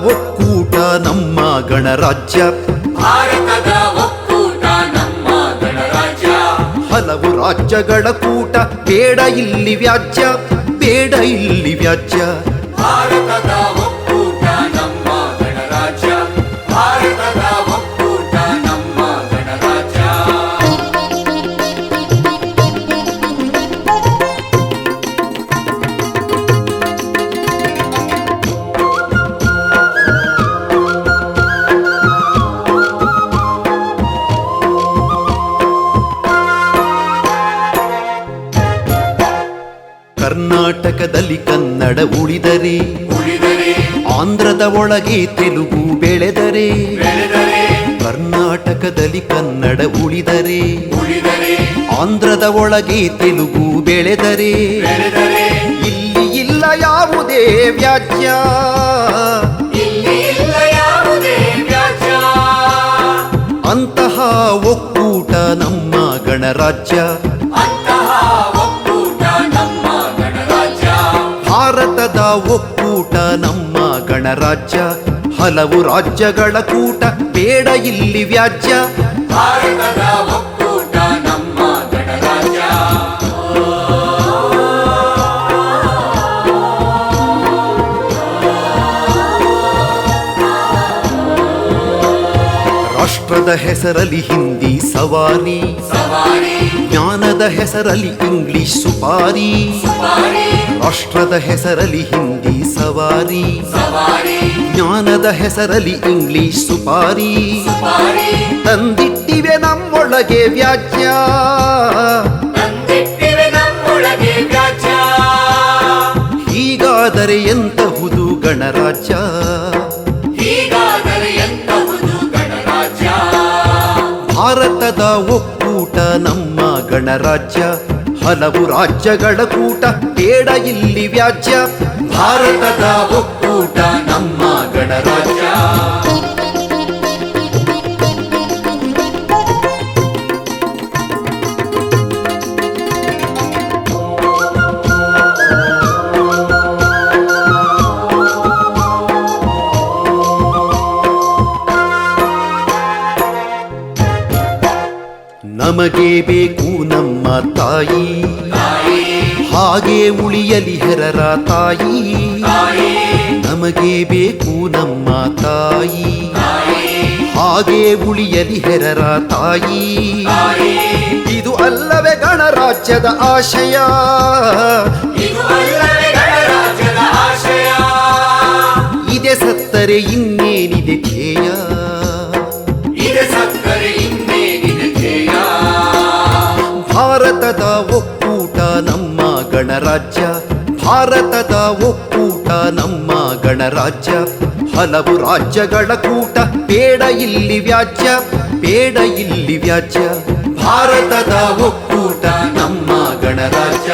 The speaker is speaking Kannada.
ಒಕ್ಕೂಟ ನಮ್ಮ ಗಣರಾಜ್ಯ, ಭಾರತದ ಒಕ್ಕೂಟ ನಮ್ಮ ಗಣರಾಜ್ಯ. ಹಲವು ರಾಜ್ಯಗಳ ಕೂಟ, ಬೇಡ ಇಲ್ಲಿ ವ್ಯಾಜ್ಯ, ಬೇಡ ಇಲ್ಲಿ ವ್ಯಾಜ್ಯ. ಭಾರತದ ಒಕ್ಕೂಟ ನಮ್ಮ ಗಣರಾಜ್ಯ, ಭಾರತದ ಒಕ್ಕೂಟ ನಮ್ಮ ಗಣರಾಜ್ಯ. ಕರ್ನಾಟಕದಲ್ಲಿ ಕನ್ನಡ ಉಳಿದರೆ, ಉಳಿದರೆ ಆಂಧ್ರದ ಒಳಗೆ ತೆಲುಗು ಬೆಳೆದರೆ. ಬೆಳೆದರೆ ಕರ್ನಾಟಕದಲ್ಲಿ ಕನ್ನಡ ಉಳಿದರೆ, ಉಳಿದರೆ ಆಂಧ್ರದ ಒಳಗೆ ತೆಲುಗು ಬೆಳೆದರೆ. ಬೆಳೆದರೆ ಇಲ್ಲಿ ಇಲ್ಲ ಯಾವುದೇ ವ್ಯಾಜ್ಯ, ಇಲ್ಲಿ ಇಲ್ಲ ಯಾವುದೇ ವ್ಯಾಜ್ಯ. ಅಂತಹ ಒಕ್ಕೂಟ ನಮ್ಮ ಗಣರಾಜ್ಯ, ಅಂತಹ ಒಕ್ಕೂಟ ನಮ್ಮ ಗಣರಾಜ್ಯ. ಭಾರತದ ಒಕ್ಕೂಟ ನಮ್ಮ ಗಣರಾಜ್ಯ, ಹಲವು ರಾಜ್ಯಗಳ ಕೂಟ, ಬೇಡ ಇಲ್ಲಿ ವ್ಯಾಜ್ಯ. ಭಾರತದ ಒಕ್ಕೂಟ ನಮ್ಮ ಗಣರಾಜ್ಯ. ರಾಷ್ಟ್ರದ ಹೆಸರಲ್ಲಿ ಹಿಂದಿ ಸವಾರಿ, ಸವಾರಿ ಜ್ಞಾನದ ಹೆಸರಲ್ಲಿ ಇಂಗ್ಲಿಷ್ ಸುಪಾರಿ. ಸವಾರಿ ರಾಷ್ಟ್ರದ ಹೆಸರಲ್ಲಿ ಹಿಂದಿ ಸವಾರಿ, ಸವಾರಿ ಜ್ಞಾನದ ಹೆಸರಲ್ಲಿ ಇಂಗ್ಲಿಷ್ ಸುಪಾರಿ. ಸವಾರಿ ತಂದಿಟ್ಟಿವೆ ನಮ್ಮೊಳಗೆ ವ್ಯಾಜ್ಯ, ತಂದಿಟ್ಟಿವೆ ನಮ್ಮೊಳಗೆ ವ್ಯಾಜ್ಯ. ಹೀಗಾದರೆ ಎಂತಹುದು ಗಣರಾಜ್ಯ, ಹೀಗಾದರೆ ಎಂತಹುದು ಗಣರಾಜ್ಯ. ಭಾರತದ ಒಕ್ಕೂಟ ನಮ್ಮ ಗಣರಾಜ್ಯ, ಹಲವು ರಾಜ್ಯಗಳ ಕೂಟ, ಬೇಡ ಇಲ್ಲಿ ವ್ಯಾಜ್ಯ. ಭಾರತದ ಒಕ್ಕೂಟ ನಮ್ಮ ಗಣರಾಜ್ಯ. ನಮಗೆ ಬೇಕು ನಮ್ಮ ತಾಯಿ, ತಾಯಿ ಹಾಗೆ ಉಳಿಯಲಿ ಹೆರರ ತಾಯಿ. ತಾಯಿ ನಮಗೆ ಬೇಕು ನಮ್ಮ ತಾಯಿ, ತಾಯಿ ಹಾಗೆ ಉಳಿಯಲಿ ಹೆರರ ತಾಯಿ. ತಾಯಿ ಇದು ಅಲ್ಲವೇ ಗಣರಾಜ್ಯದ ಆಶಯ, ಇದು ಅಲ್ಲವೇ ಗಣರಾಜ್ಯದ ಆಶಯ. ಇದೆ ಸತ್ತರೆ ಇನ್ನೇನಿದೆ ಧ್ಯೇಯ, ಇದೆ ಸಕ್ಕರೆ ಇನ್ನೇನಿದೆ ಧ್ಯೇಯ. ಭಾರತದ ಒಕ್ಕೂಟ ನಮ್ಮ ಗಣರಾಜ್ಯ, ಭಾರತದ ಒಕ್ಕೂಟ ನಮ್ಮ ಗಣರಾಜ್ಯ, ಹಲವು ರಾಜ್ಯಗಳ ಕೂಟ, ಬೇಡ ಇಲ್ಲಿ ವ್ಯಾಜ್ಯ, ಬೇಡ ಇಲ್ಲಿ ವ್ಯಾಜ್ಯ. ಭಾರತದ ಒಕ್ಕೂಟ ನಮ್ಮ ಗಣರಾಜ್ಯ.